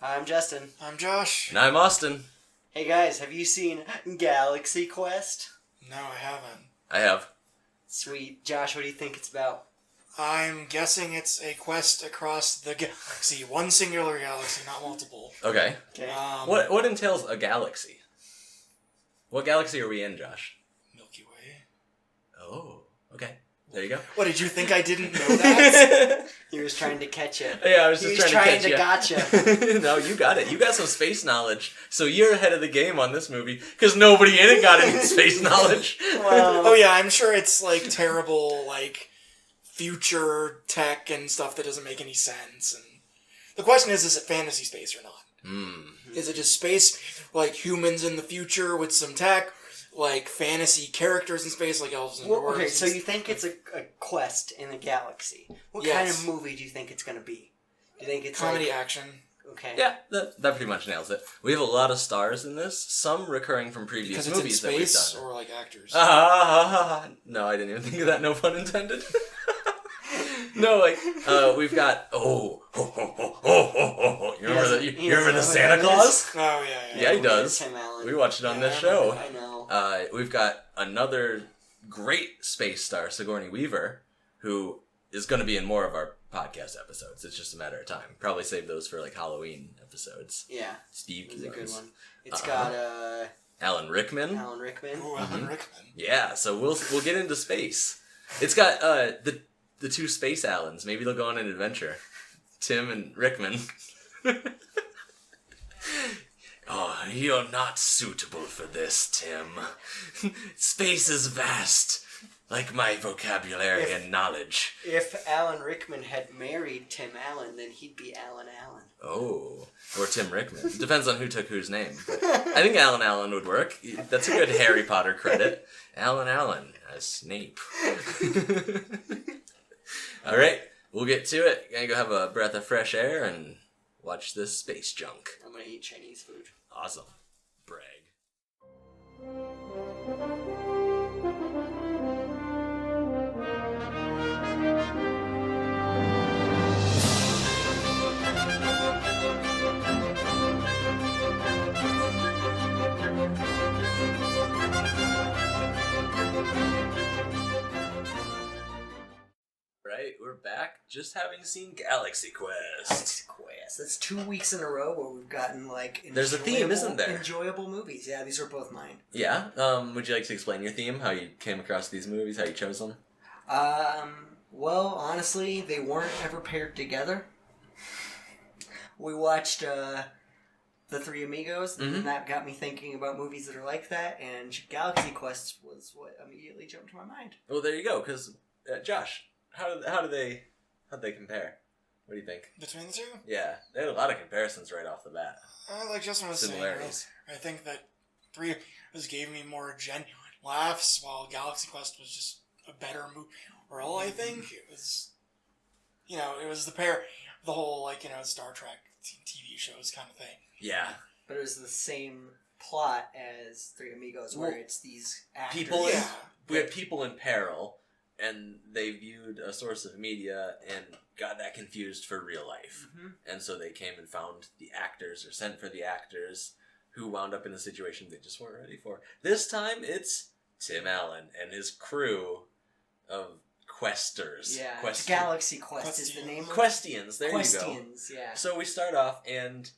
I'm Justin. I'm Josh. And I'm Austin. Hey guys, have you seen Galaxy Quest? No, I haven't. I have. Sweet. Josh, what do you think it's about? I'm guessing it's a quest across the galaxy. One singular galaxy, not multiple. Okay. Okay. What entails a galaxy? What galaxy are we in, Josh? Milky Way. Oh, okay. There you go. What, did you think I didn't know that? He was trying to catch you. Yeah, I was just trying to gotcha. No, you got it. You got some space knowledge. So you're ahead of the game on this movie, because nobody in it got any space knowledge. Well, Oh yeah, I'm sure it's like terrible, like future tech and stuff that doesn't make any sense. And the question is it fantasy space or not? Is it just space, like humans in the future with some tech, like fantasy characters in space, like elves and dwarves? okay, so you think it's a quest in the galaxy. What kind of movie do you think it's going to be? Do you think it's comedy action? Okay. Yeah, that pretty much nails it. We have a lot of stars in this, some recurring from previous Because it's movies in space that we've done. or like actors? No, I didn't even think of that. No pun intended. No, like we've got you remember the Santa Claus? Oh yeah. Yeah, he does. Tim Allen. We watched it on this I show. I know. We've got another great space star, Sigourney Weaver, who is going to be in more of our podcast episodes. It's just a matter of time. Probably save those for like Halloween episodes. Yeah. Steve It's a good ones. one. It's got Alan Rickman. Alan Rickman. Ooh, Alan Rickman. Yeah, so we'll get into space. It's got the two space Allens. Maybe they'll go on an adventure. Tim and Rickman. Oh, you're not suitable for this, Tim. Space is vast, like my vocabulary and knowledge. If Alan Rickman had married Tim Allen, then he'd be Alan Allen. Oh, or Tim Rickman. Depends on who took whose name. But I think Alan Allen would work. That's a good Harry Potter credit. Alan Allen as Snape. All right, we'll get to it. Gonna go have a breath of fresh air and watch this space junk. I'm gonna eat Chinese food. Awesome. Brag. Right, we're back just having seen Galaxy Quest. Galaxy Quest. That's 2 weeks in a row where we've gotten like There's a theme, isn't there? Enjoyable movies. Yeah, these are both mine. Yeah, would you like to explain your theme, how you came across these movies, how you chose them? Well, honestly, they weren't ever paired together. We watched The Three Amigos, and that got me thinking about movies that are like that, and Galaxy Quest was what immediately jumped to my mind. Well, there you go, because, Josh, how do they compare? What do you think? Between the two? Yeah, they had a lot of comparisons right off the bat. Like Justin was saying, Similarities. I think that Three Amigos gave me more genuine laughs, while Galaxy Quest was just a better movie. Overall, I think it was, it was the whole Star Trek TV shows kind of thing. Yeah. But it was the same plot as Three Amigos, where it's these actors. We had people in peril, and they viewed a source of media and got that confused for real life. And so they came and found the actors, or sent for the actors, who wound up in a situation they just weren't ready for. This time, it's Tim Allen and his crew of questers. Yeah, Galaxy Quest is the name of it. Questians, there you go. Questians, yeah. So we start off, and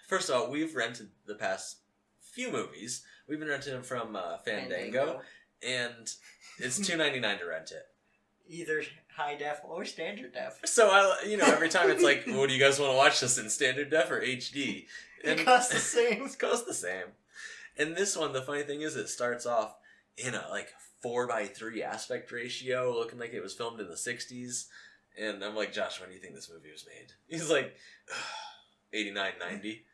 first of all, we've rented the past few movies. We've been renting them from Fandango, and it's $2.99 to rent it. Either high def or standard def. So every time it's like, well, do you guys want to watch this in standard def or HD? And it costs the same. It costs the same. And this one, the funny thing is, it starts off in a 4:3 aspect ratio, looking like it was filmed in the 60s. And I'm like, Josh, when do you think this movie was made? He's like, 89, 90.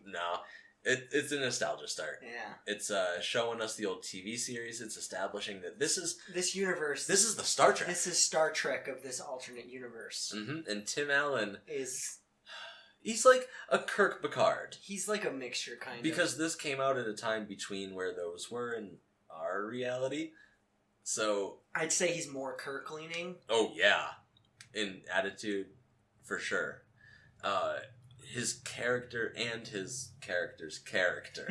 No. It's a nostalgia start. Yeah. It's showing us the old TV series. It's establishing that this universe. This is the Star Trek. This is Star Trek of this alternate universe. And Tim Allen is... He's like a Kirk Picard. He's like a mixture, kind of. Because this came out at a time between where those were in our reality. So... I'd say he's more Kirk-leaning. Oh, yeah. In attitude, for sure. his character and his character's character.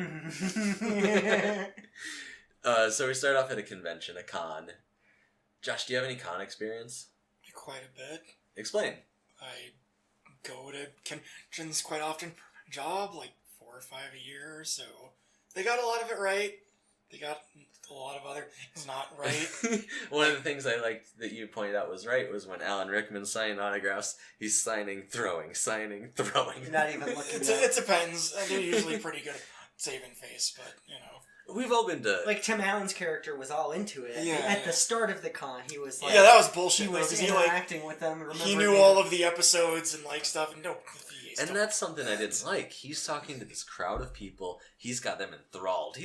So we start off at a convention, a con. Josh, do you have any con experience? Quite a bit. Explain. I go to conventions quite often for my job, like 4 or 5 a year, so they got a lot of it right. They got a lot of other things not right. One of the things I liked that you pointed out was right was when Alan Rickman signed autographs, he's signing, throwing, signing, throwing. You're not even looking at it depends. They're usually pretty good at saving face, but, you know. We've all been to... Like, Tim Allen's character was all into it. At the start of the con, he was like... Yeah, that was bullshit. He was interacting with them. He knew all of the episodes and, like, stuff. And that's something I didn't like. He's talking to this crowd of people. He's got them enthralled.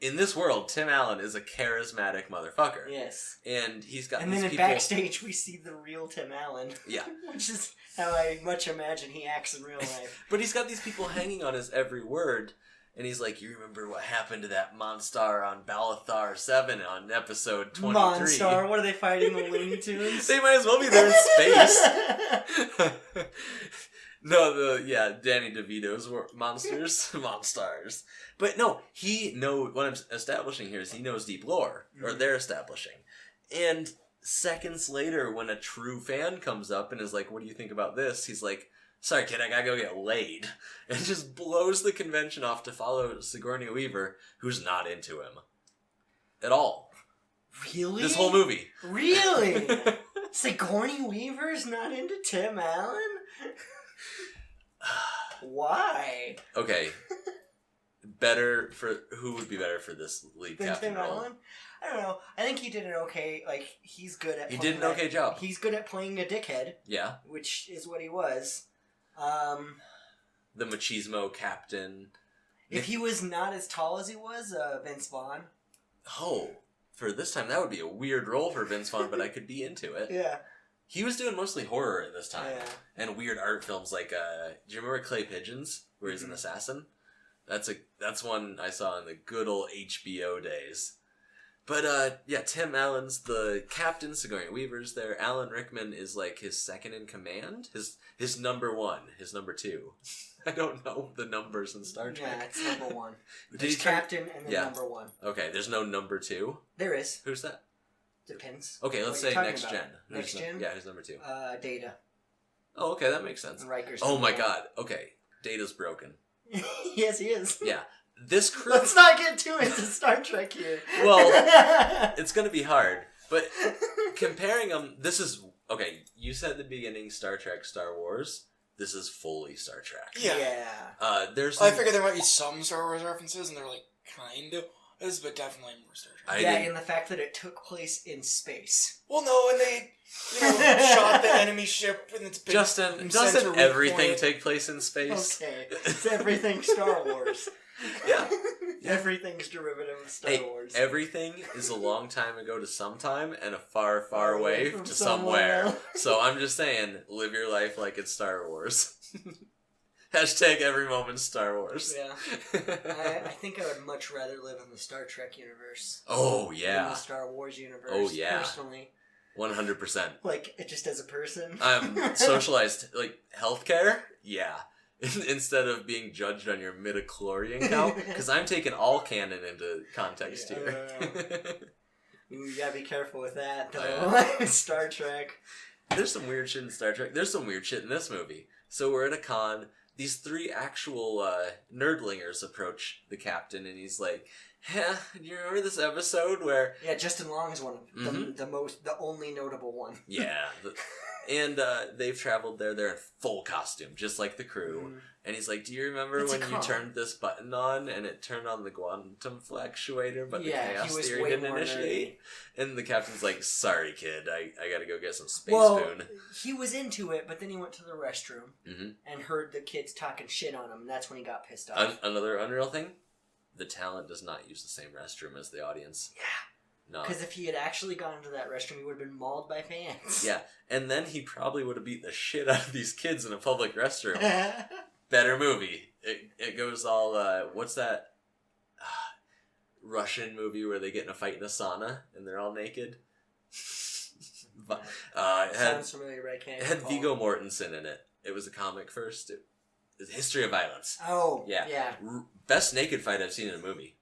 In this world, Tim Allen is a charismatic motherfucker. Yes. And he's got and these then people... backstage, we see the real Tim Allen. Yeah. Which is how I much imagine he acts in real life. But he's got these people hanging on his every word... And he's like, you remember what happened to that Monstar on Balathar 7 on episode 23? Monstar? What are they fighting, the Looney Tunes? They might as well be there in space. No, Danny DeVito's monsters. Monstars. But no, what I'm establishing here is he knows deep lore. Mm-hmm. Or they're establishing. And seconds later, when a true fan comes up and is like, what do you think about this? He's like, sorry, kid, I gotta go get laid. And just blows the convention off to follow Sigourney Weaver, who's not into him. At all. Really? This whole movie. Really? Sigourney Weaver's not into Tim Allen? Why? Okay. Who would be better for this lead captain Tim role? Allen? I don't know. I think he did an okay, he's good at... He did an okay job. He's good at playing a dickhead. Yeah. Which is what he was. The machismo captain. If he was not as tall as he was, Vince Vaughn. Oh, for this time, that would be a weird role for Vince Vaughn, but I could be into it. Yeah. He was doing mostly horror at this time. Yeah. And weird art films like, do you remember Clay Pigeons, where he's an assassin? That's one I saw in the good old HBO days. But, Tim Allen's the captain, Sigourney Weaver's there. Alan Rickman is, his second in command? His number one, his number two. I don't know the numbers in Star Trek. Yeah, it's number one. There's captain and then number one. Okay, there's no number two? There is. Who's that? Depends. Okay, let's say next gen. Next gen? Yeah, who's number two? Data. Oh, okay, that makes sense. Riker's oh my god, okay. Data's broken. Yes, he is. Yeah. This crew... Let's not get too into Star Trek here. Well, it's going to be hard. But comparing them... This is... Okay, you said at the beginning Star Trek, Star Wars. This is fully Star Trek. Yeah. There's... I figured there might be some Star Wars references, and they're kind of... but definitely more Star Trek. And the fact that it took place in space. Well, no, and they... shot the enemy ship in its big... Doesn't everything take place in space? Okay. It's everything Star Wars. Yeah. Everything's derivative of Star Wars. Everything is a long time ago to sometime and a far, far away to somewhere. So I'm just saying, live your life like it's Star Wars. Hashtag every moment Star Wars. Yeah. I think I would much rather live in the Star Trek universe. Oh, yeah. Than the Star Wars universe. Oh, yeah. Personally. 100%. Just as a person. Socialized. Healthcare? Yeah. Instead of being judged on your midichlorian count. Because I'm taking all canon into context here. Ooh, you gotta be careful with that, though. Oh, yeah. Star Trek. There's some weird shit in Star Trek. There's some weird shit in this movie. So we're at a con. These three actual nerdlingers approach the captain, and he's like, do you remember this episode where... Yeah, Justin Long's one of them. The only notable one. Yeah. And they've traveled there. They're in full costume, just like the crew. Mm. And he's like, do you remember when you turned this button on and it turned on the quantum fluctuator, but the chaos theory didn't initiate? Nerdy. And the captain's like, sorry, kid, I gotta go get some space spoon. He was into it, but then he went to the restroom and heard the kids talking shit on him, and that's when he got pissed off. Another unreal thing? The talent does not use the same restroom as the audience. Yeah. No. Because if he had actually gone into that restroom, he would have been mauled by fans. Yeah, and then he probably would have beat the shit out of these kids in a public restroom. Better movie. It goes all, what's that Russian movie where they get in a fight in a sauna and they're all naked? Sounds familiar, but I can't It had recall. Viggo Mortensen in it. It was a comic first. History of Violence. Oh, Yeah. yeah. Best naked fight I've seen in a movie.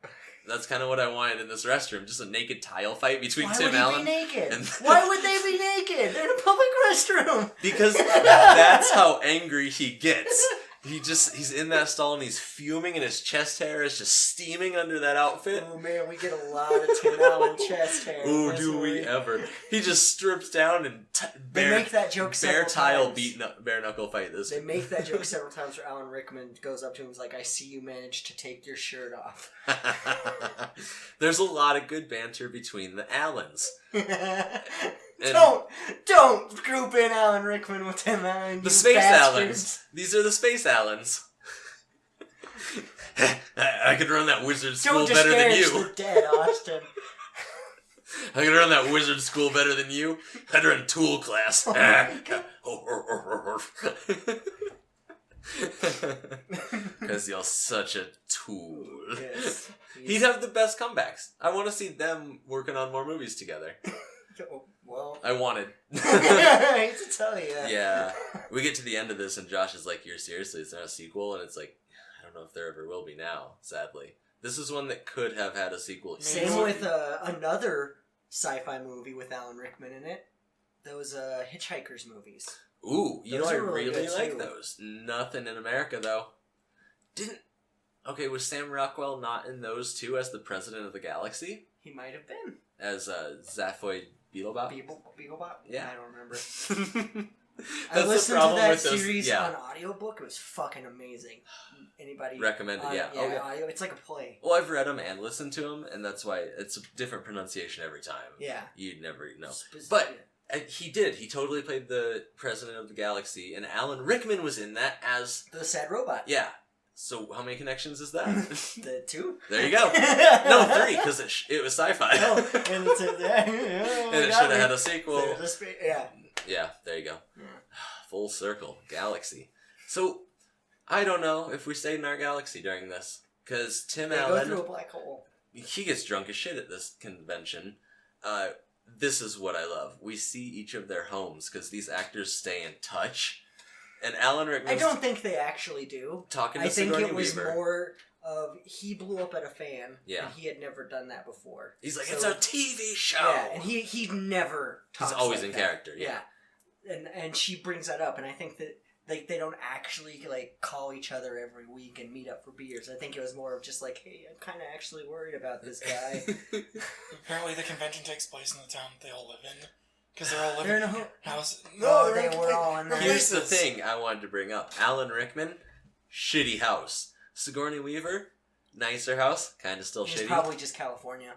That's kind of what I wanted in this restroom. Just a naked tile fight between Tim Allen. Why would they be naked? Why would they be naked? They're in a public restroom. Because that's how angry he gets. He's in that stall and he's fuming and his chest hair is just steaming under that outfit. Oh man, we get a lot of Tim Allen chest hair. Oh, do we ever. He just strips down and they make that joke several times. Bare knuckle fight this. They make that joke several times where Alan Rickman goes up to him and is like, I see you managed to take your shirt off. There's a lot of good banter between the Allens. Don't group in Alan Rickman with Tim Allen. The Space Allens. These are the Space Allens. I could run that wizard school better than you. Don't disparage the dead, Austin. I could run that wizard school better than you. I'd run tool class. Because you're such a tool. Yes. He'd have the best comebacks. I want to see them working on more movies together. Well, I wanted. I hate to tell you. Yeah. We get to the end of this and Josh is like, you're seriously, is there a sequel? And it's like, I don't know if there ever will be now, sadly. This is one that could have had a sequel. Same with another sci-fi movie with Alan Rickman in it. Those Hitchhikers movies. Ooh, you know Those I are really really good, like too. those. Nothing in America, though. Was Sam Rockwell not in those too as the president of the galaxy? He might have been. As Zaphoid Beetlebop? Beaglebop? Yeah. I don't remember. That's I listened the problem to that with those, series yeah. on audiobook. It was fucking amazing. Anybody Recommend it, yeah. Yeah, audio. It's like a play. Well, I've read them and listened to them, and that's why it's a different pronunciation every time. Yeah. You'd never know. But he did. He totally played the president of the galaxy, and Alan Rickman was in that as... The sad robot. Yeah. So how many connections is that? The 2? There you go. No, 3, because it was sci-fi. Oh, and it's and it should have had a sequel. Yeah. Yeah, there you go. Yeah. Full circle. Galaxy. So, I don't know if we stayed in our galaxy during this. Because Tim Allen... Go through a black hole. He gets drunk as shit at this convention. This is what I love. We see each of their homes, because these actors stay in touch. And Alan Rickman... I don't think they actually do. Talking to Sigourney Weaver. I think it was more of... He blew up at a fan. Yeah. And he had never done that before. He's like, it's a TV show! Yeah, and he never talks. He's always like in that. character, yeah. And she brings that up, and I think that they don't actually call each other every week and meet up for beers. I think it was more of just like, hey, I'm kind of actually worried about this guy. Apparently the convention takes place in the town they all live in. Because they're all living in a house. No, they were all in there. Here's the thing I wanted to bring up. Alan Rickman, shitty house. Sigourney Weaver, nicer house, kind of still shitty. It's probably just California.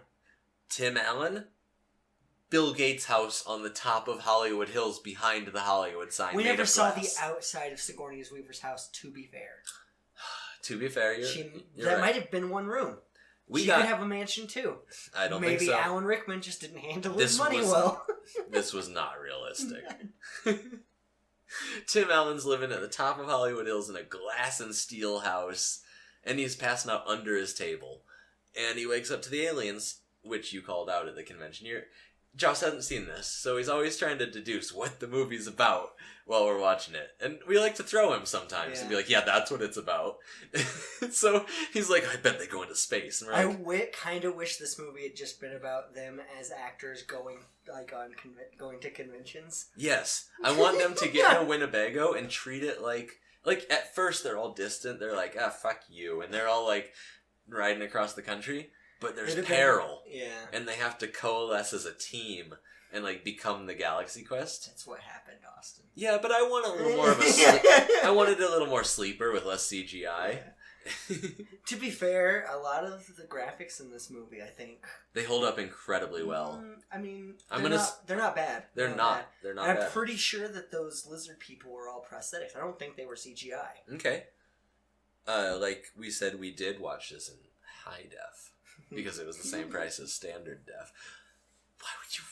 Tim Allen, Bill Gates' house on the top of Hollywood Hills behind the Hollywood sign. We made never of saw glass. the outside of Sigourney Weaver's house, to be fair. To be fair, you're that right. might have been one room. She could have a mansion too. I don't think so. Maybe Alan Rickman just didn't handle his money well. This was not realistic. Tim Allen's living at the top of Hollywood Hills in a glass and steel house, and he's passing out under his table. And he wakes up to the aliens, which you called out at the convention. Josh hasn't seen this, so he's always trying to deduce what the movie's about while we're watching it. And we like to throw him sometimes and be like, yeah, that's what it's about. So he's like, I bet they go into space. And we're I kind of wish this movie had just been about them as actors going going to conventions. Yes. I want them to get in a Winnebago and treat it like at first they're all distant. They're like, fuck you. And they're all like riding across the country. But there's peril. Yeah. And they have to coalesce as a team and become the Galaxy Quest. That's what happened, Austin. Yeah, but I want a little more of I wanted a little more sleeper with less CGI. Yeah. To be fair, a lot of the graphics in this movie, I think, they hold up incredibly well. I mean, they're not bad. They're not bad. I'm pretty sure that those lizard people were all prosthetics. I don't think they were CGI. Okay. Like we said, we did watch this in high def. Because it was the same price as standard def. Why would you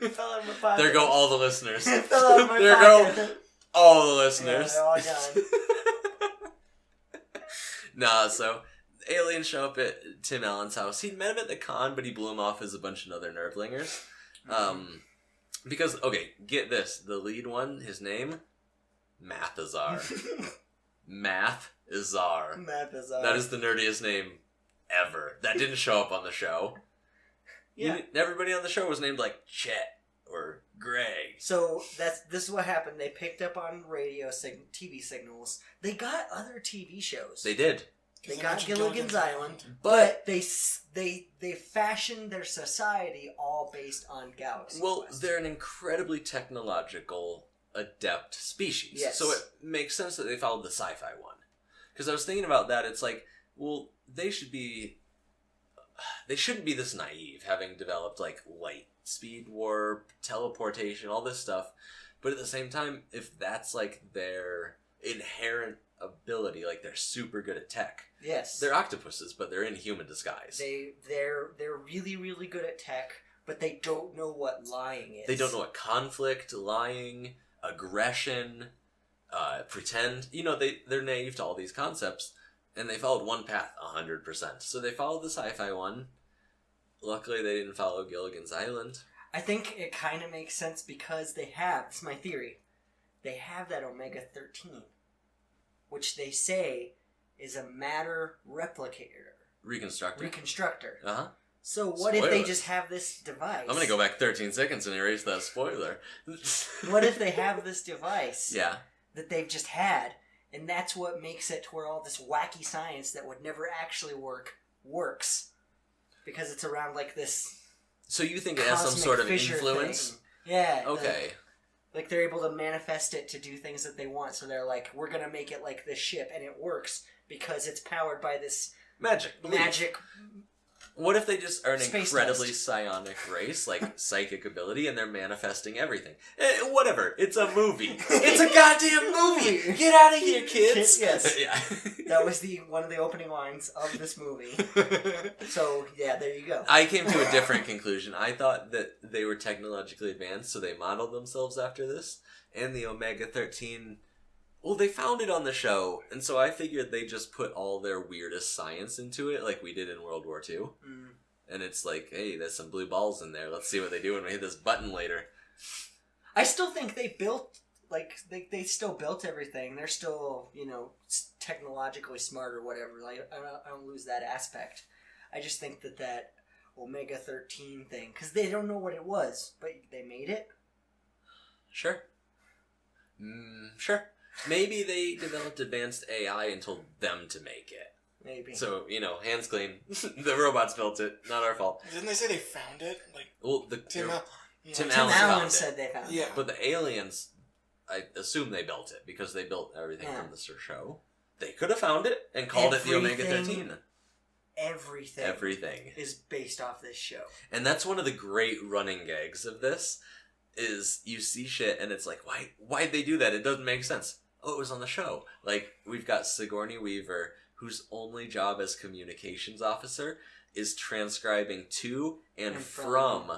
Fell out of my pocket. There go all the listeners. Fell out of my there pocket. go all the listeners. Yeah, they're all gone. Nah, so aliens show up at Tim Allen's house. He'd met him at the con, but he blew him off as a bunch of other nerdlingers. Because, okay, get this. The lead one, his name, Mathazar. Mathazar. Mathazar. That is the nerdiest name ever. That didn't show up on the show. Yeah. Everybody on the show was named like Chet or Greg. So this is what happened. They picked up on TV signals. They got other TV shows. They did. They got Gilligan's Island, but they fashioned their society all based on Galaxy Well, Quest. they're an incredibly technological, adept species. Yes. So it makes sense that they followed the sci-fi one. Because I was thinking about that, it's like, well, they shouldn't be this naive, having developed like light speed warp, teleportation, all this stuff. But at the same time, if that's like their inherent ability, like they're super good at tech. Yes. They're octopuses, but they're in human disguise. They're really, really good at tech, but they don't know what lying is. They don't know what conflict, lying, aggression, pretend. They're naive to all these concepts, and they followed one path 100%. So they followed the sci-fi one. Luckily, they didn't follow Gilligan's Island. I think it kind of makes sense because they have, this is my theory, they have that Omega-13, which they say is a matter replicator. Reconstructor. Uh-huh. So what if they just have this device? I'm going to go back 13 seconds and erase that spoiler. What if they have this device Yeah. that they've just had, and that's what makes it to where all this wacky science that would never actually work, works? Because it's around like this So you think it has some sort of Fisher influence? thing. Yeah. Okay. Like they're able to manifest it to do things that they want. So they're like, we're going to make it like this ship, and it works because it's powered by this Magic. What if they just are an Space incredibly dust. psionic race, like psychic ability, and they're manifesting everything? Whatever. It's a movie. It's a goddamn movie. Get out of here, kids. Yes. Yeah. That was one of the opening lines of this movie. So, yeah, there you go. I came to a different conclusion. I thought that they were technologically advanced, so they modeled themselves after this. And the Omega-13, well, they found it on the show, and so I figured they just put all their weirdest science into it, like we did in World War II. Mm. And it's like, hey, there's some blue balls in there. Let's see what they do when we hit this button later. I still think they built, like, they still built everything. They're still, technologically smart or whatever. Like, I don't lose that aspect. I just think that Omega-13 thing, because they don't know what it was, but they made it. Sure. Sure. Maybe they developed advanced AI and told them to make it. Maybe. So, hands clean. The robots built it. Not our fault. Didn't they say they found it? Well, Tim Tim Allen Allen found said it. they found it. Yeah. But the aliens, I assume they built it because they built everything from the show. They could have found it and called it the Omega-13. Everything is based off this show. And that's one of the great running gags of this, is you see shit and it's like, why'd they do that? It doesn't make sense. Oh, it was on the show. Like, we've got Sigourney Weaver, whose only job as communications officer is transcribing to and from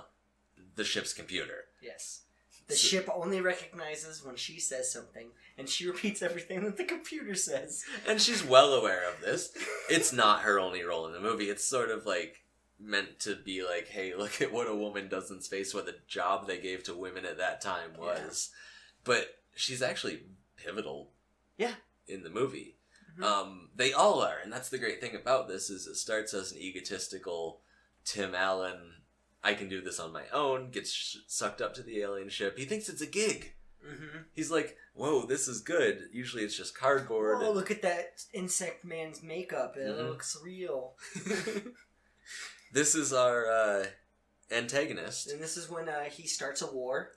the ship's computer. Yes. The ship only recognizes when she says something, and she repeats everything that the computer says. And she's well aware of this. It's not her only role in the movie. It's sort of like meant to be like, hey, look at what a woman does in space, what the job they gave to women at that time was. Yeah. But she's actually pivotal in the movie. Mm-hmm. They all are, and that's the great thing about this, is it starts as an egotistical Tim Allen, I can do this on my own, gets sucked up to the alien ship. He thinks it's a gig. Mm-hmm. He's like, whoa, this is good. Usually it's just cardboard. Oh, look at that insect man's makeup. It looks real. This is our antagonist. And this is when he starts a war.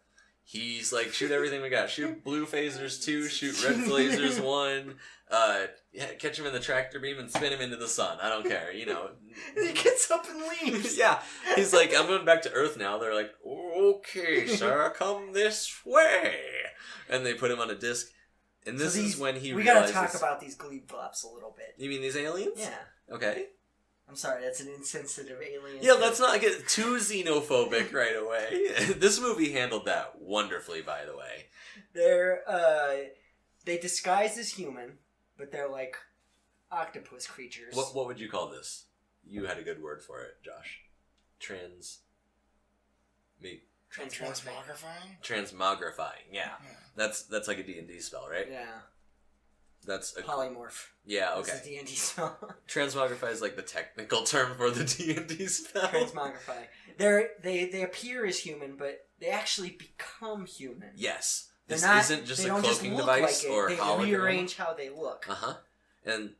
He's like, shoot everything we got. Shoot blue phasers 2, shoot red lasers 1, catch him in the tractor beam and spin him into the sun. I don't care, And he gets up and leaves. Yeah. He's like, I'm going back to Earth now. They're like, okay, sir, come this way. And they put him on a disc. And this is when he realizes... We gotta talk about these glebe flops a little bit. You mean these aliens? Yeah. Okay. I'm sorry, that's an insensitive alien. Yeah, let's not get too xenophobic right away. This movie handled that wonderfully, by the way. They disguise as human, but they're like octopus creatures. What would you call this? You had a good word for it, Josh. Transmogrifying? Transmogrifying, yeah. That's like a D&D spell, right? Yeah. That's a polymorph. Yeah, okay. That's a D&D spell. Transmogrify is like the technical term for the D&D spell. Transmogrify. They appear as human, but they actually become human. Yes. They're This not, isn't just they a don't cloaking just look device like or it. hologram. They rearrange how they look. Uh-huh. And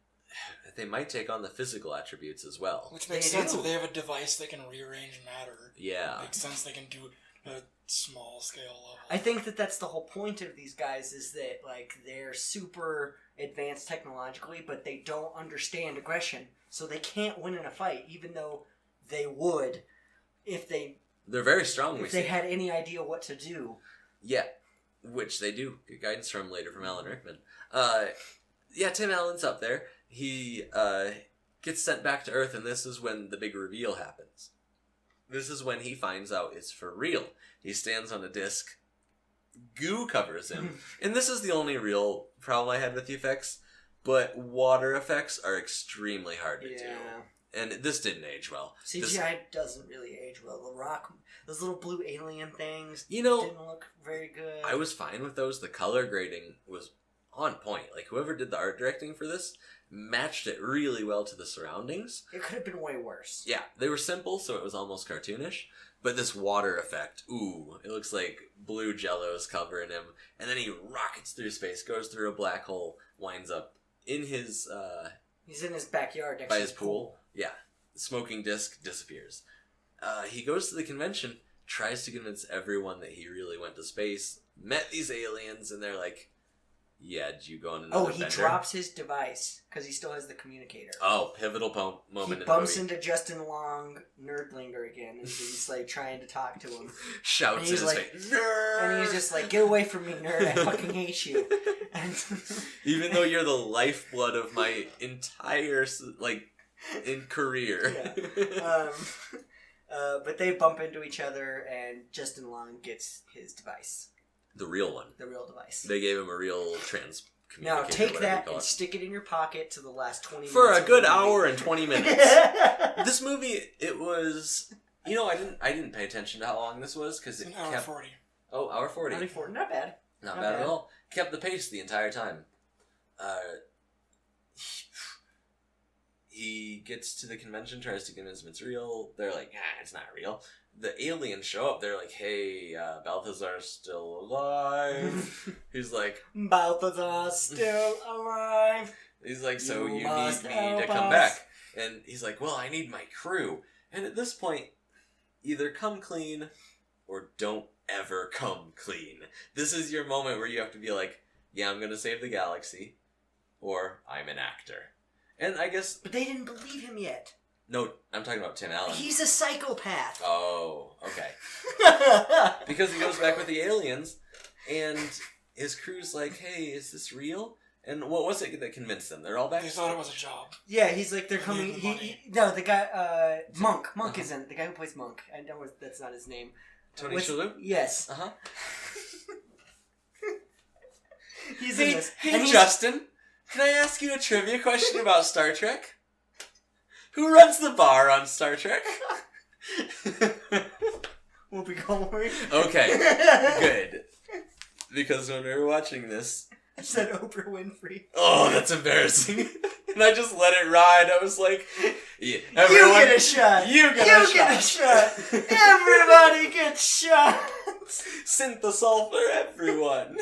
they might take on the physical attributes as well. Which makes sense if they have a device that can rearrange matter. Yeah. It makes sense they can do it at a small scale level. I think that's the whole point of these guys is that like they're super advanced technologically, but they don't understand aggression, so they can't win in a fight, even though they would if they're very strong. If they had any idea what to do. Yeah, which they do. Good guidance from Alan Rickman. Yeah, Tim Allen's up there. He gets sent back to Earth, and this is when the big reveal happens. This is when he finds out it's for real. He stands on a disc. Goo covers him. And this is the only real problem I had with the effects. But water effects are extremely hard to do. And this didn't age well. CGI doesn't really age well. The rock, those little blue alien things, didn't look very good. I was fine with those. The color grading was on point. Like, whoever did the art directing for this matched it really well to the surroundings. It could have been way worse. Yeah, they were simple, so it was almost cartoonish. But this water effect, ooh, it looks like blue jello's covering him. And then he rockets through space, goes through a black hole, winds up in his... he's in his backyard next by to his pool. Yeah. The smoking disc disappears. He goes to the convention, tries to convince everyone that he really went to space, met these aliens, and they're like, yeah, did you go on another he bender? drops his device, because he still has the communicator. Oh, pivotal moment. He bumps into Justin Long, Nerdlinger again, and he's like trying to talk to him. Shouts in his like, face, nerd! And he's just like, get away from me, nerd, I fucking hate you. And even though you're the lifeblood of my entire, career. Yeah. But they bump into each other, and Justin Long gets his device. The real one. The real device. They gave him a real trans Now take that and stick it in your pocket to the last 20 minutes. For a good hour and 20 minutes. This movie, it was... I didn't pay attention to how long this was, because it kept... Hour 40. Oh, hour 40. Not bad. Not bad at all. Kept the pace the entire time. He gets to the convention, tries to convince them it's real. They're like, it's not real. The aliens show up. They're like, hey, Balthazar's still alive. He's like... Balthazar's still alive. He's like, so you need me to come back. And he's like, well, I need my crew. And at this point, either come clean or don't ever come clean. This is your moment where you have to be like, yeah, I'm going to save the galaxy. Or I'm an actor. And I guess... But they didn't believe him yet. No, I'm talking about Tim Allen. He's a psychopath. Oh, okay. Because he goes back with the aliens, and his crew's like, hey, is this real? And what was it that convinced them? They're all back? They thought it was a job. Yeah, he's like, they're coming... the guy, Monk. Monk is in. The guy who plays Monk. I know that's not his name. Tony Shalhoub? Yes. Uh-huh. He's in this. Hey, Justin, can I ask you a trivia question about Star Trek? Who runs the bar on Star Trek? Whoopi Goldberg. Okay, good. Because when we were watching this... I said Oprah Winfrey. Oh, that's embarrassing. And I just let it ride. I was like, yeah, everyone, you get a shot. You get a shot. Everybody gets shot. Synthesol for everyone.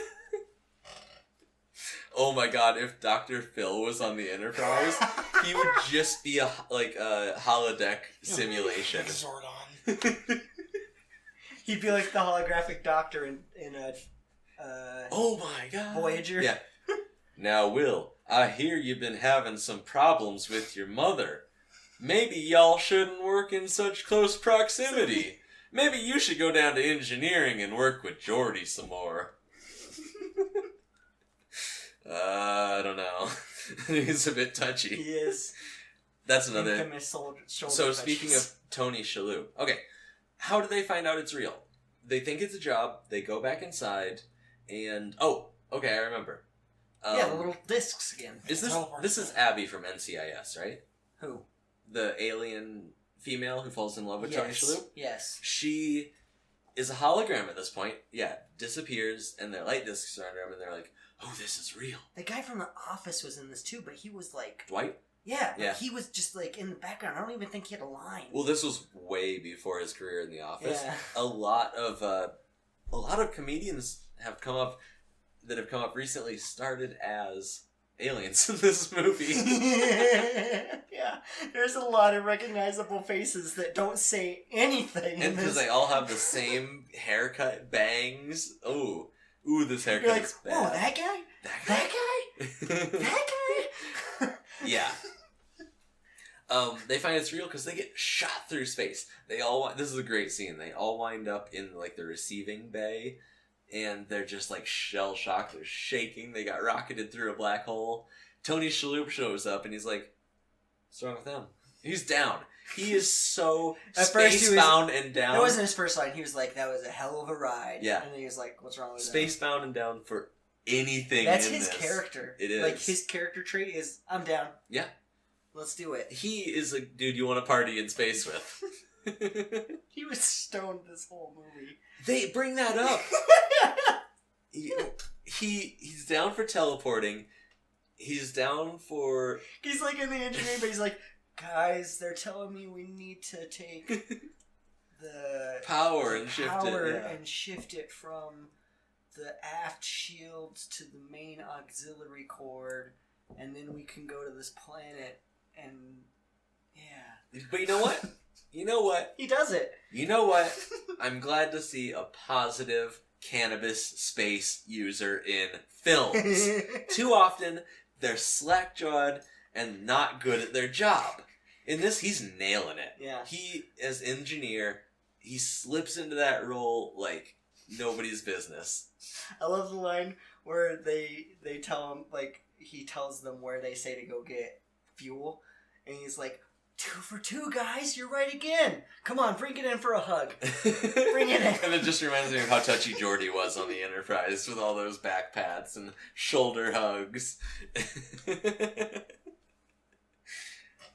Oh my god, if Dr. Phil was on the Enterprise, he would just be a holodeck simulation. Like Zordon. He'd be like the holographic doctor in oh my god. Voyager. Yeah. Now, Will, I hear you've been having some problems with your mother. Maybe y'all shouldn't work in such close proximity. Maybe you should go down to engineering and work with Geordi some more. I don't know. He's a bit touchy. He is. That's another... Infamous shoulder So speaking of Tony Shalhoub. Okay. How do they find out it's real? They think it's a job. They go back inside. And... Oh, okay, I remember. Yeah, the little discs again. This is Abby from NCIS, right? Who? The alien female who falls in love with Tony Shalhoub? Yes. She is a hologram at this point. Yeah, disappears, and their light discs are under him, and they're like, "Oh, this is real." The guy from The Office was in this too, but he was like Dwight? Yeah, but Yeah. he was just like in the background. I don't even think he had a line. Well, this was way before his career in The Office. Yeah. A lot of comedians have come up recently started as aliens in this movie. Yeah, there's a lot of recognizable faces that don't say anything. And because they all have the same haircut, bangs. Ooh, this haircut You're like, is bad. whoa, that guy? That guy? That guy? Yeah. They find it's real because they get shot through space. This is a great scene. They all wind up in like the receiving bay, and they're just like shell shocked. They're shaking. They got rocketed through a black hole. Tony Shalhoub shows up, and he's like, "What's wrong with them?" He's down. He is so spacebound and down. That wasn't his first line. He was like, "That was a hell of a ride." Yeah. And then he was like, "What's wrong with spacebound and down for anything. That's in his this. character. It is. Like, his character trait is, I'm down. Yeah. Let's do it. He is a dude you want to party in space with. He was stoned this whole movie. They bring that up. He's down for teleporting. He's down for... He's like in the engineering, but he's like, guys, they're telling me we need to take the power and shift it. Yeah. And shift it from the aft shields to the main auxiliary cord, and then we can go to this planet, and yeah. But you know what? He does it. You know what? I'm glad to see a positive cannabis space user in films. Too often, they're slack-jawed and not good at their job. In this, he's nailing it. Yeah. He, as engineer, he slips into that role like nobody's business. I love the line where they tell him, like, he tells them where they say to go get fuel, and he's like, 2 for 2, guys, you're right again. Come on, bring it in for a hug. Bring it in. And it just reminds me of how touchy Geordie was on the Enterprise with all those back pats and shoulder hugs.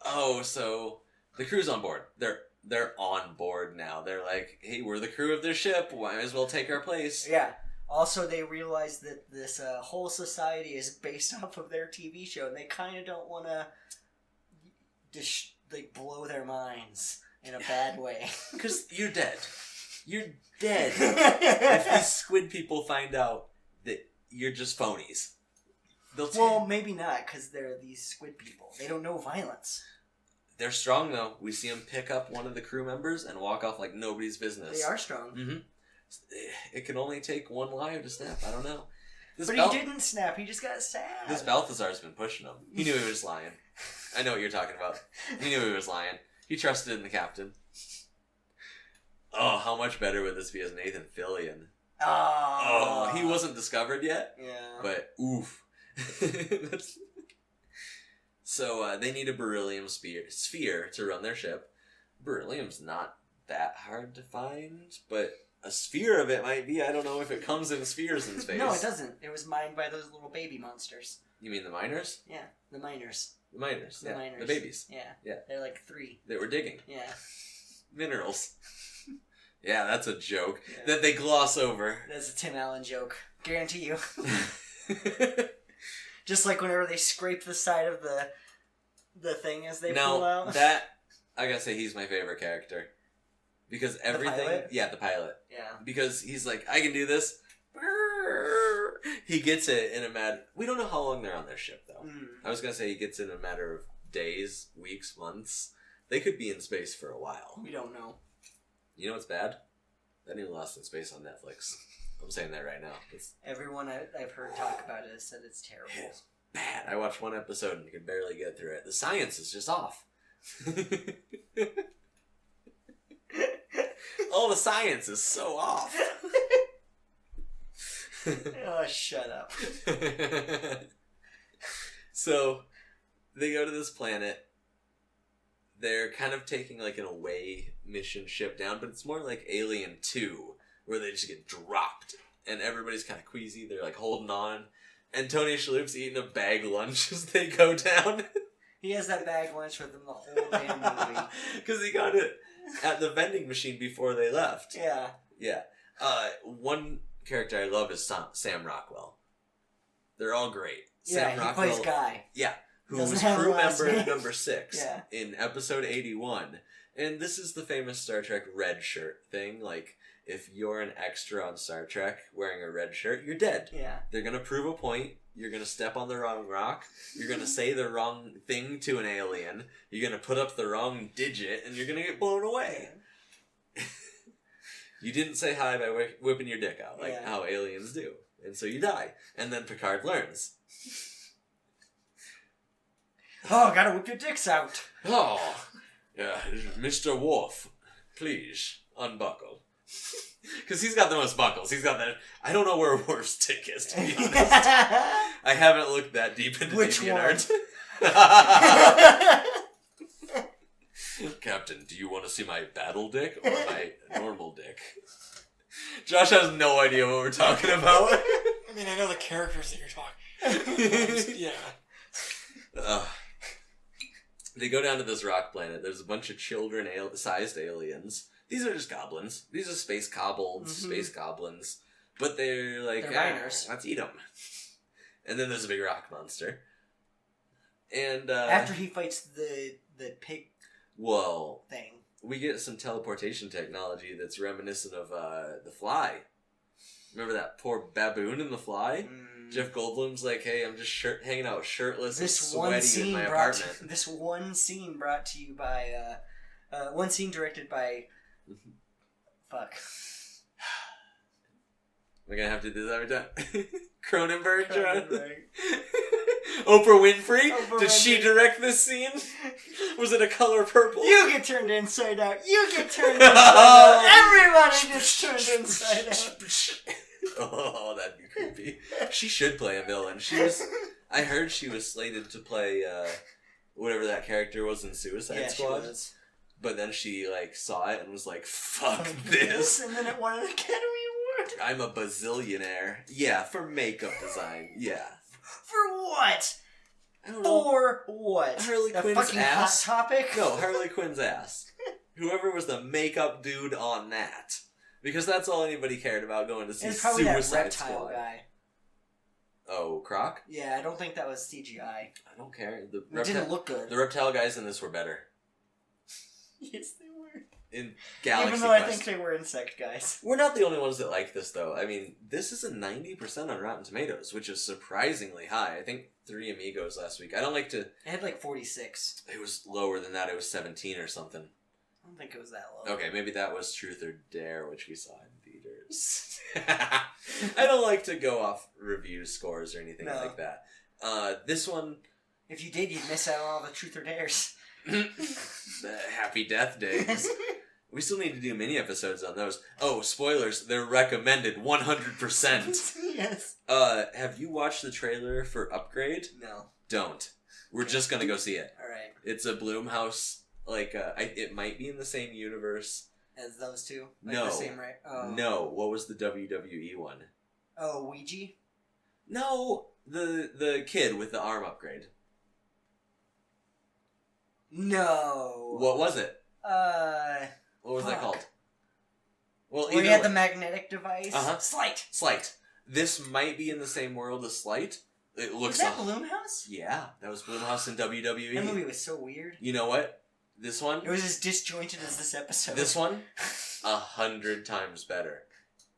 Oh, so the crew's on board. They're on board now. They're like, hey, we're the crew of this ship. Might as well take our place. Yeah. Also, they realize that this whole society is based off of their TV show, and they kind of don't want to blow their minds in a bad way. Because you're dead. You're dead. If these squid people find out that you're just phonies. Well, maybe not, because they're these squid people. They don't know violence. They're strong, though. We see them pick up one of the crew members and walk off like nobody's business. They are strong. Mm-hmm. It can only take one live to snap. I don't know. But he didn't snap. He just got sad. This Balthazar's been pushing him. He knew he was lying. I know what you're talking about. He knew he was lying. He trusted in the captain. Oh, how much better would this be as Nathan Fillion? Oh, he wasn't discovered yet. Yeah. But oof. So they need a beryllium sphere to run their ship. Beryllium's not that hard to find, but a sphere of it might be. I don't know if it comes in spheres in space. No, it doesn't. It was mined by those little baby monsters. You mean the miners? Yeah, the miners. The miners. The miners. The babies. Yeah. Yeah. They're like 3. They were digging. Yeah. Minerals. Yeah, that's a joke Yeah. that they gloss over. That's a Tim Allen joke. Guarantee you. Just like whenever they scrape the side of the thing as they pull out. Now, that, I gotta say, he's my favorite character. Because everything... The pilot? Yeah, the pilot. Yeah. Because he's like, I can do this. He gets it in a matter... We don't know how long they're on their ship, though. Mm. I was gonna say he gets it in a matter of days, weeks, months. They could be in space for a while. We don't know. You know what's bad? That new Lost in Space on Netflix. I'm saying that right now. It's Everyone I've heard talk about it has said it's terrible. It's bad. I watched one episode and could barely get through it. The science is just off. All the science is so off. Oh, shut up. So, they go to this planet. They're kind of taking like an away mission ship down, but it's more like Alien 2, where they just get dropped. And everybody's kind of queasy. They're like holding on. And Tony Shalhoub's eating a bag lunch as they go down. He has that bag lunch with him the whole damn movie. Because he got it at the vending machine before they left. Yeah. Yeah. One character I love is Sam Rockwell. They're all great. Yeah, Sam he Rockwell, plays Guy. Yeah, who Doesn't was have a crew last member name. number 6 Yeah. in episode 81. And this is the famous Star Trek red shirt thing. Like, if you're an extra on Star Trek wearing a red shirt, you're dead. Yeah. They're going to prove a point. You're going to step on the wrong rock. You're going to say the wrong thing to an alien. You're going to put up the wrong digit, and you're going to get blown away. You didn't say hi by whipping your dick out, like how aliens do. And so you die. And then Picard learns. Oh, gotta whip your dicks out. Oh, yeah, Mr. Worf, please, unbuckle. Because he's got the most buckles. He's got that... I don't know where Worf's dick is, to be honest. I haven't looked that deep into DeviantArt. Captain, do you want to see my battle dick or my normal dick? Josh has no idea what we're talking about. I mean, I know the characters that you're talking. Yeah. They go down to this rock planet. There's a bunch of children-sized aliens. These are just goblins. These are space goblins. But they're like, they're minors. Let's eat them. And then there's a big rock monster. And after he fights the pig thing. We get some teleportation technology that's reminiscent of The Fly. Remember that poor baboon in The Fly? Jeff Goldblum's like, hey, I'm just hanging out shirtless and sweaty in my apartment. This one scene brought to you by... one scene directed by... Fuck. We're gonna have to do this every time. Cronenberg. Oprah Winfrey? Did she direct this scene? Was it A Color Purple? You get turned inside out. You get turned inside out. Everybody gets turned inside out. Oh, that'd be creepy. She should play a villain. I heard she was slated to play whatever that character was in Suicide Squad. She was. But then she saw it and was like, fuck this. And then it won an Academy Award. I'm a bazillionaire. Yeah, for makeup design. Yeah. For what? I don't know. For what? Harley the Quinn's fucking ass? Hot Topic? No, Harley Quinn's ass. Whoever was the makeup dude on that. Because that's all anybody cared about going to see it's probably Suicide that reptile Squad. guy. Oh, Croc? Yeah, I don't think that was CGI. I don't care. It didn't look good. The reptile guys in this were better. Yes, they were. In Galaxy Even though Quest. I think they were insect guys. We're not the only ones that like this, though. I mean, this is a 90% on Rotten Tomatoes, which is surprisingly high. I think Three Amigos last week. I don't like to... It had 46. It was lower than that. It was 17 or something. I don't think it was that low. Okay, maybe that was Truth or Dare, which we saw in theaters. I don't like to go off review scores or anything like that. This one... If you did, you'd miss out on all the Truth or Dares. The Happy Death Days. We still need to do mini episodes on those. Oh, spoilers. They're recommended 100%. Yes. Have you watched the trailer for Upgrade? No. Don't. We're just gonna go see it. Alright. It's a Blumhouse, it might be in the same universe. As those two? No. The same, right? Oh. No. What was the WWE one? Oh, Ouija? No. The kid with the arm upgrade. No. What was it? What was that called? Well, Where he had the magnetic device? Uh-huh. Slight. This might be in the same world as Slight. It looks... Was that Blumhouse? Yeah, that was Blumhouse in WWE. That movie was so weird. You know what? This one? It was as disjointed as this episode. This one? 100 times better.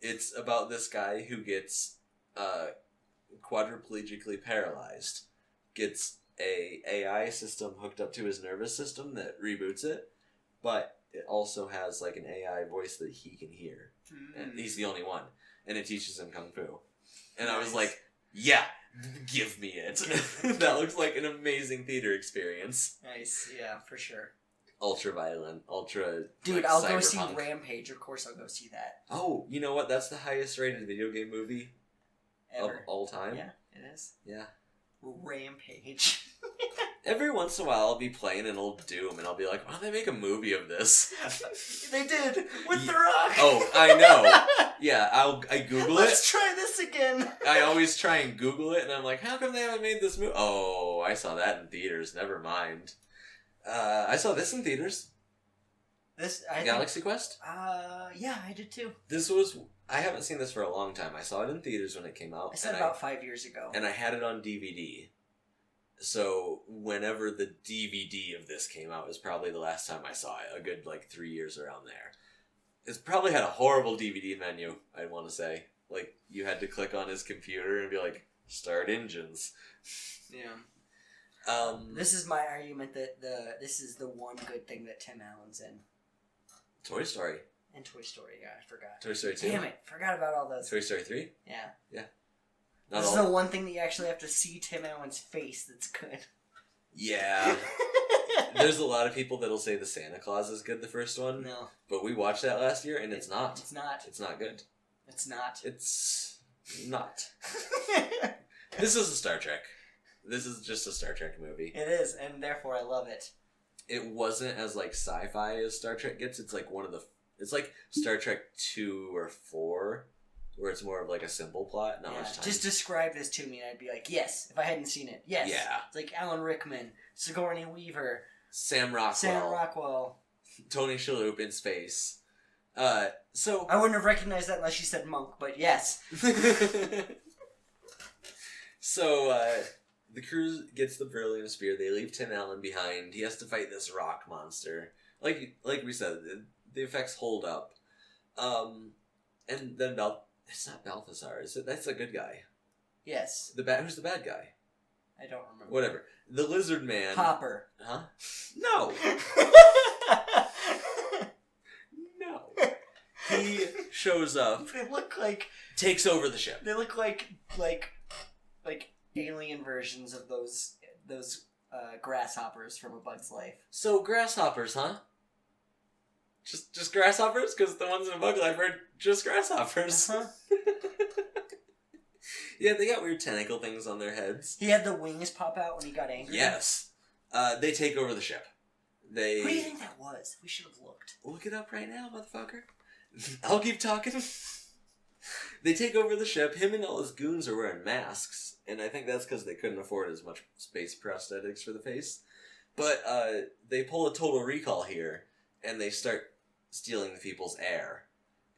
It's about this guy who gets quadriplegically paralyzed. Gets a AI system hooked up to his nervous system that reboots it, but it also has an AI voice that he can hear. And he's the only one. And it teaches him Kung Fu. And I was like, yeah, give me it. That looks like an amazing theater experience. Nice, yeah, for sure. Ultra violent, ultra... Dude, I'll cyberpunk. go see Rampage. Of course I'll go see that. Oh, you know what? That's the highest rated video game movie Ever. of all time. Yeah, it is. Yeah. Rampage. Every once in a while I'll be playing an old Doom and I'll be like, why don't they make a movie of this? They did! With The Rock! Oh, I know. Yeah, I Google Let's try this again! I always try and Google it and I'm like, how come they haven't made this movie? Oh, I saw that in theaters. Never mind. I saw this in theaters. Galaxy Quest? Yeah, I did too. I haven't seen this for a long time. I saw it in theaters when it came out. I said about 5 years ago. And I had it on DVD. So whenever the DVD of this came out was probably the last time I saw it. A good 3 years around there. It's probably had a horrible DVD menu, I'd want to say. Like, you had to click on his computer and be like, start engines. Yeah. This is my argument that this is the one good thing that Tim Allen's in. Toy Story. And Toy Story, yeah, I forgot. Toy Story 2. Damn it, forgot about all those. Toy Story 3? Yeah. Yeah. This is the one thing that you actually have to see Tim Allen's face that's good. Yeah. There's a lot of people that'll say the Santa Claus is good, the first one. No. But we watched that last year, and it's not. It's not. It's not good. It's not. It's not. This is a Star Trek. This is just a Star Trek movie. It is, and therefore I love it. It wasn't as sci-fi as Star Trek gets. It's it's like Star Trek 2 or 4, where it's more of a simple plot. Not much time. Just describe this to me, and I'd be like, yes, if I hadn't seen it, yes. Yeah. It's like Alan Rickman, Sigourney Weaver, Sam Rockwell, Tony Shalhoub in space. So I wouldn't have recognized that unless you said monk, but yes. So the crew gets the beryllium spear. They leave Tim Allen behind. He has to fight this rock monster. Like we said, the effects hold up. And then it's not Balthazar, is it? That's a good guy. Yes. Who's the bad guy? I don't remember. Whatever. The lizard man. Hopper. Huh? No. No. He shows up. They look like takes over the ship. They look like alien versions of those grasshoppers from A Bug's Life. So grasshoppers, huh? Just grasshoppers? Because the ones in A Bug's Life are just grasshoppers. Uh-huh. Yeah, they got weird tentacle things on their heads. He had the wings pop out when he got angry. Yes. They take over the ship. Who do you think that was? We should have looked. Look it up right now, motherfucker. I'll keep talking. They take over the ship. Him and all his goons are wearing masks, and I think that's because they couldn't afford as much space prosthetics for the face. But they pull a total recall here, and they start stealing the people's air.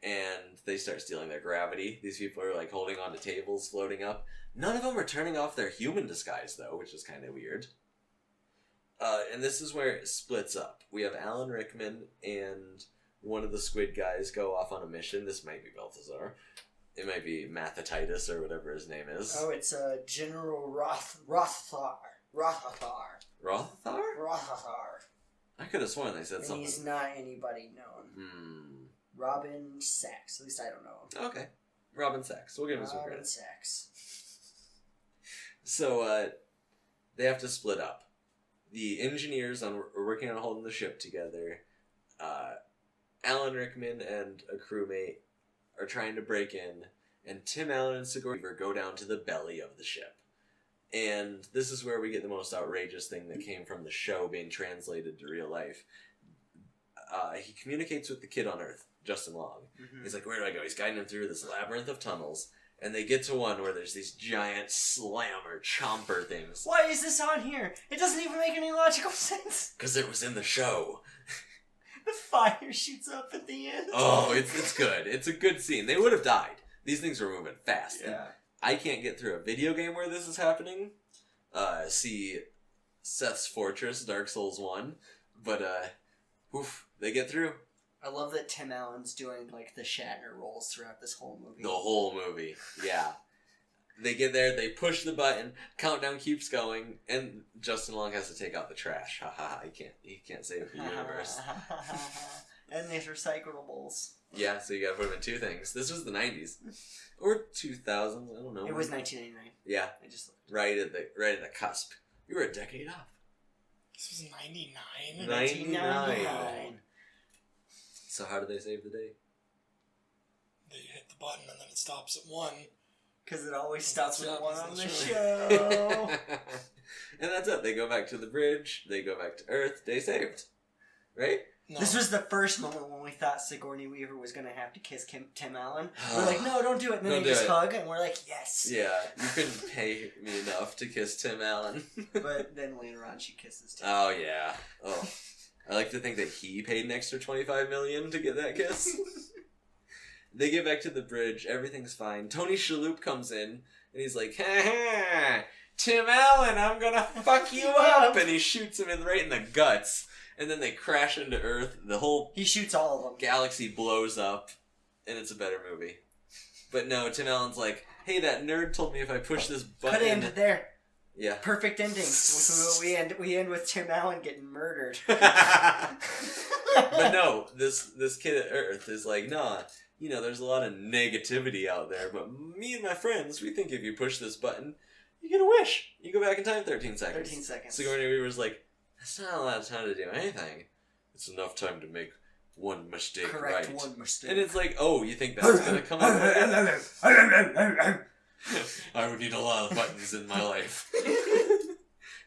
And they start stealing their gravity. These people are holding onto tables, floating up. None of them are turning off their human disguise, though, which is kind of weird. And this is where it splits up. We have Alan Rickman and one of the squid guys go off on a mission. This might be Balthazar. It might be Mathetitis or whatever his name is. Oh, it's General Rothar. Rothathar? Rothathar. I could have sworn they said and something. He's not anybody known. Robin Sachs. At least I don't know. Okay. Robin Sachs. We'll give him some credit. Robin Sachs. So, they have to split up. The engineers are working on holding the ship together. Alan Rickman and a crewmate are trying to break in, and Tim Allen and Sigourney Weaver go down to the belly of the ship. And this is where we get the most outrageous thing that came from the show being translated to real life. He communicates with the kid on Earth, Justin Long. Mm-hmm. He's like, where do I go? He's guiding him through this labyrinth of tunnels. And they get to one where there's these giant slammer chomper things. Why is this on here? It doesn't even make any logical sense. Because it was in the show. The fire shoots up at the end. Oh, it's good. It's a good scene. They would have died. These things were moving fast. Yeah. I can't get through a video game where this is happening. See Seth's Fortress, Dark Souls 1. But, they get through. I love that Tim Allen's doing the Shatner roles throughout this whole movie. The whole movie, yeah. They get there, they push the button, countdown keeps going, and Justin Long has to take out the trash. Ha ha! He can't save the universe. And these recyclables. Yeah, so you gotta put them in two things. This was the 90s. Or 2000s, I don't know. It was 1989. Yeah. I just looked. Right at the cusp. You were a decade off. This was 99? 99. So how do they save the day? They hit the button and then it stops at 1. Because it always stops at 1 on the show. And that's it. They go back to the bridge. They go back to Earth. Day saved. Right? No. This was the first moment when we thought Sigourney Weaver was going to have to kiss Tim Allen. We're like, no, don't do it. And then they just hug, and we're like, yes. Yeah, you couldn't pay me enough to kiss Tim Allen. But then later on, she kisses Tim. Oh, yeah. Oh. I like to think that he paid an extra $25 million to get that kiss. They get back to the bridge. Everything's fine. Tony Shalhoub comes in, and he's like, ha ha, Tim Allen, I'm gonna fuck you up! And he shoots him right in the guts. And then they crash into Earth. The whole He shoots all of them. galaxy blows up, and it's a better movie. But no, Tim Allen's like, hey, that nerd told me if I push this button... Could have ended there. Yeah. Perfect ending. We end with Tim Allen getting murdered. But no, this kid at Earth is like, nah, you know, there's a lot of negativity out there, but me and my friends, we think if you push this button, you get a wish. You go back in time 13 seconds. 13 seconds. Sigourney Weaver's like, that's not a lot of time to do anything. It's enough time to make one mistake Correct right. one mistake. And it's like, oh, you think that's going to come out? I would need a lot of buttons in my life.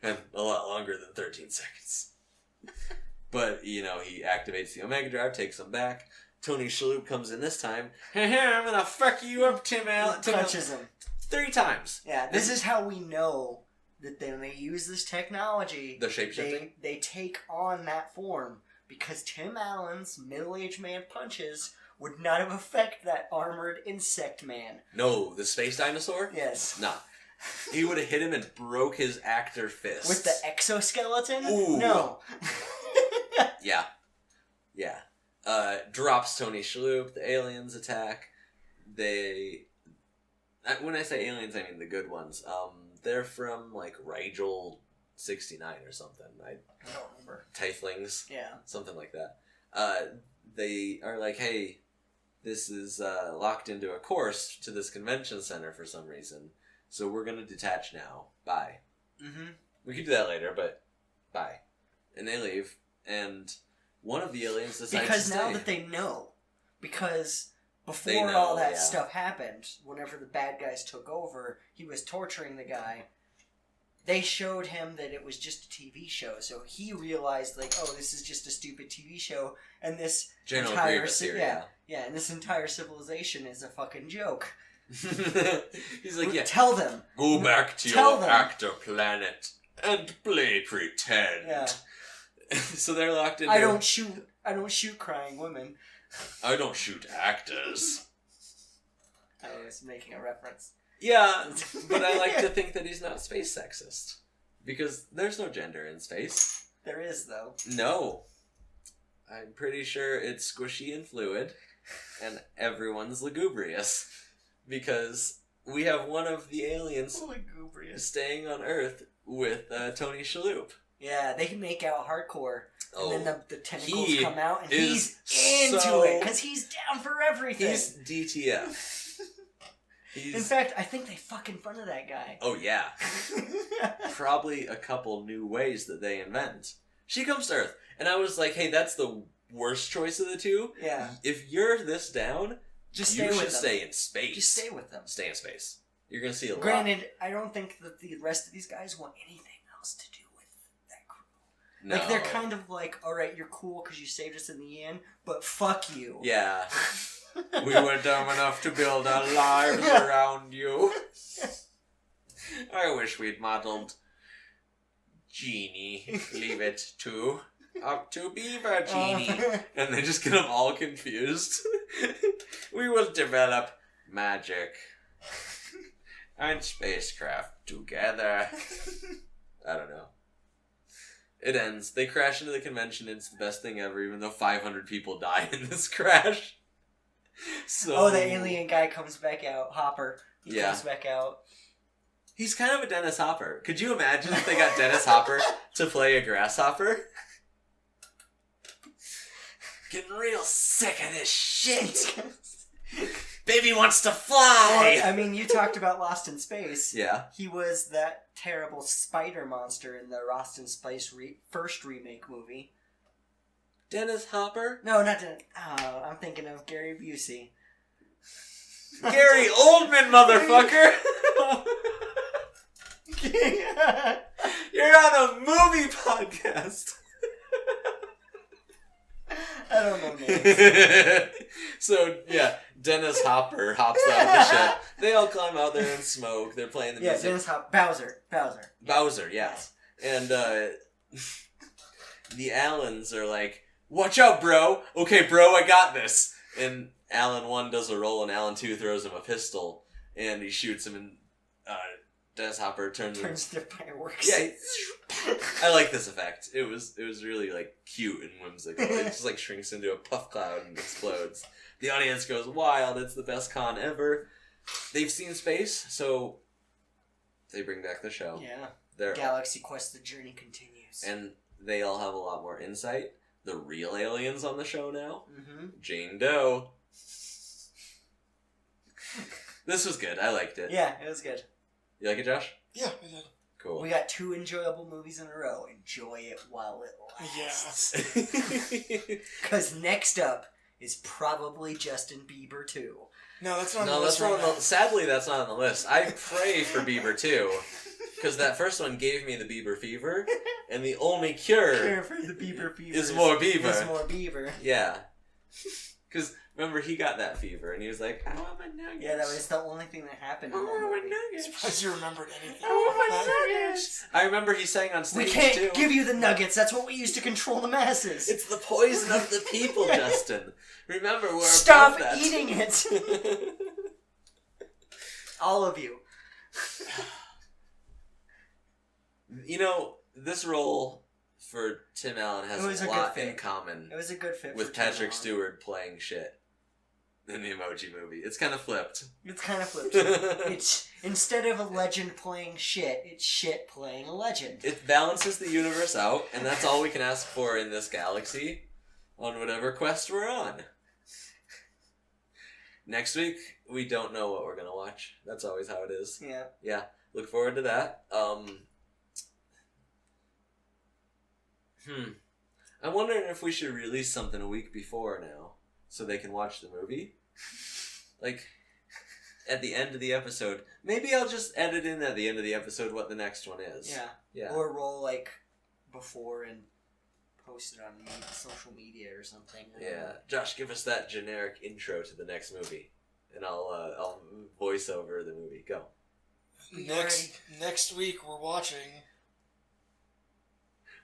And a lot longer than 13 seconds. But, you know, he activates the Omega Drive, takes him back. Tony Shalhoub comes in this time. I'm going to fuck you up, Tim Allen. Touches him. 3 times. Yeah, this is how we know that when they use this technology, The shape-shifting? they take on that form. Because Tim Allen's middle-aged man punches would not have affected that armored insect man. No, the space dinosaur? Yes. Nah. He would have hit him and broke his actor fist. With the exoskeleton? Ooh. No. Yeah. Yeah. Drops Tony Shalhoub. The aliens attack. When I say aliens, I mean the good ones. They're from, like, Rigel 69 or something. I don't remember. Tieflings. Yeah. Something like that. They are like, hey, this is locked into a course to this convention center for some reason. So we're going to detach now. Bye. Mm-hmm. We could do that later, but bye. And they leave. And one of the aliens decides because to stay. now that they know. Because before They know, all that yeah. stuff happened, whenever the bad guys took over, he was torturing the guy. They showed him that it was just a TV show, so he realized, like, oh, this is just a stupid TV show, and this General entire Grievous here, and this entire civilization is a fucking joke. He's like, yeah, Tell them. go back to Tell your them. actor planet and play pretend. Yeah. So they're locked in. I don't shoot crying women. I don't shoot actors. I was making a reference. Yeah, but I like to think that he's not space sexist. Because there's no gender in space. There is, though. No. I'm pretty sure it's squishy and fluid, and everyone's lugubrious. Because we have one of the aliens Lugubrious. staying on Earth with Tony Shalhoub. Yeah, they can make out hardcore. Oh, and then the tentacles he come out, and is he's into so- it, because he's down for everything. He's DTF. In fact, I think they fuck in front of that guy. Oh, yeah. Probably a couple new ways that they invent. She comes to Earth, and I was like, hey, that's the worst choice of the two. Yeah. If you're this down, Just you stay with should them. stay in space. Just stay with them. Stay in space. You're going to see a lot. Granted, I don't think that the rest of these guys want anything else to do with that crew. No. Like, they're kind of like, alright, you're cool because you saved us in the end, but fuck you. Yeah. We were dumb enough to build our lives around you. I wish we'd modeled Genie. Leave it to up to Beaver Genie. And they just get them all confused. We will develop magic and spacecraft together. I don't know. It ends. They crash into the convention. It's the best thing ever, even though 500 people die in this crash. So, Oh, the alien guy comes back out. Hopper. He Yeah. comes back out. He's kind of a Dennis Hopper. Could you imagine if they got Dennis Hopper to play a grasshopper? Getting real sick of this shit. Baby wants to fly. Well, I mean, you talked about Lost in Space. Yeah. He was that terrible spider monster in the Lost in Space first remake movie. Dennis Hopper? No, not Dennis. Oh, I'm thinking of Gary Busey. Gary Oldman, motherfucker! You're on a movie podcast. I don't know names. So, yeah, Dennis Hopper hops out of the ship. They all climb out there and smoke. They're playing the Yeah, music. Dennis Bowser. Bowser, yes. And the Allens are like, watch out, bro. Okay, bro, I got this. And Allen 1 does a roll, and Allen 2 throws him a pistol, and he shoots him, and Dennis Hopper turns to fireworks. Yeah, I like this effect. It was really like cute and whimsical. It just like shrinks into a puff cloud and explodes. The audience goes wild. It's the best con ever. They've seen space, so they bring back the show. Yeah. They're Galaxy Quest: The Journey Continues. And they all have a lot more insight. The real aliens on the show now. Mm-hmm. Jane Doe. This was good. I liked it. Yeah, it was good. You like it, Josh? Yeah, I did. Cool. We got 2 enjoyable movies in a row. Enjoy it while it lasts. Yeah. Because next up is probably Justin Bieber 2. No, that's not on No, the that's list not right on the, sadly, that's not on the list. I pray for Bieber too, because that first one gave me the Bieber fever, and the only cure For the Bieber fever is more Bieber. Is more Bieber. Yeah, because remember he got that fever, and he was like, "I want my nuggets." Yeah, that was the only thing that happened. I In that want my movie. nuggets. Surprised you remembered anything. I want my nuggets. I remember he sang on stage We can't too. give you the nuggets. That's what we use to control the masses. It's the poison of the people, Justin. Remember, we're Stop above that. eating it. All of you. You know, this role for Tim Allen has It was a a lot good fit. in common It was a good fit with for Tim Patrick Allen. Stewart playing shit in the Emoji Movie. It's kind of flipped. It's kind of flipped. It's instead of a legend playing shit, it's shit playing a legend. It balances the universe out, and that's all we can ask for in this galaxy on whatever quest we're on. Next week, we don't know what we're going to watch. That's always how it is. Yeah. Yeah, look forward to that. I'm wondering if we should release something a week before now, so they can watch the movie. Like, at the end of the episode. Maybe I'll just edit in at the end of the episode what the next one is. Yeah. Yeah. Or roll like before and post it on social media or something. Yeah. Josh, give us that generic intro to the next movie, and I'll voice over the movie. Go. Next week we're watching.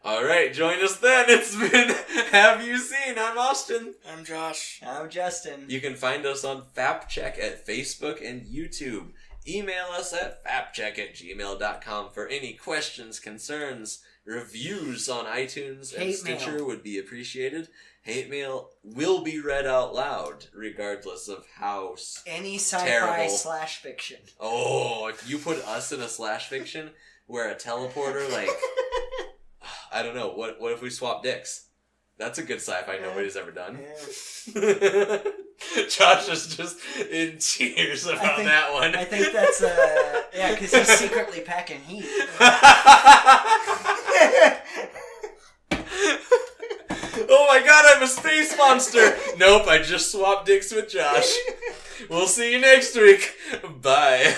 All right, join us then. It's been Have You Seen? I'm Austin. I'm Josh. I'm Justin. You can find us on FapCheck at Facebook and YouTube. Email us at fapcheck@gmail.com for any questions, concerns, reviews on iTunes and Hate Stitcher mail. would be appreciated. Hate mail will be read out loud, regardless of how... Any sci-fi Terrible. / fiction. Oh, if you put us in a slash fiction where a teleporter, like... I don't know. What if we swap dicks? That's a good sci-fi nobody's ever done. Yeah. Josh is just in tears about that one. I think that's yeah, because he's secretly packing heat. Oh my god, I'm a space monster! Nope, I just swapped dicks with Josh. We'll see you next week. Bye.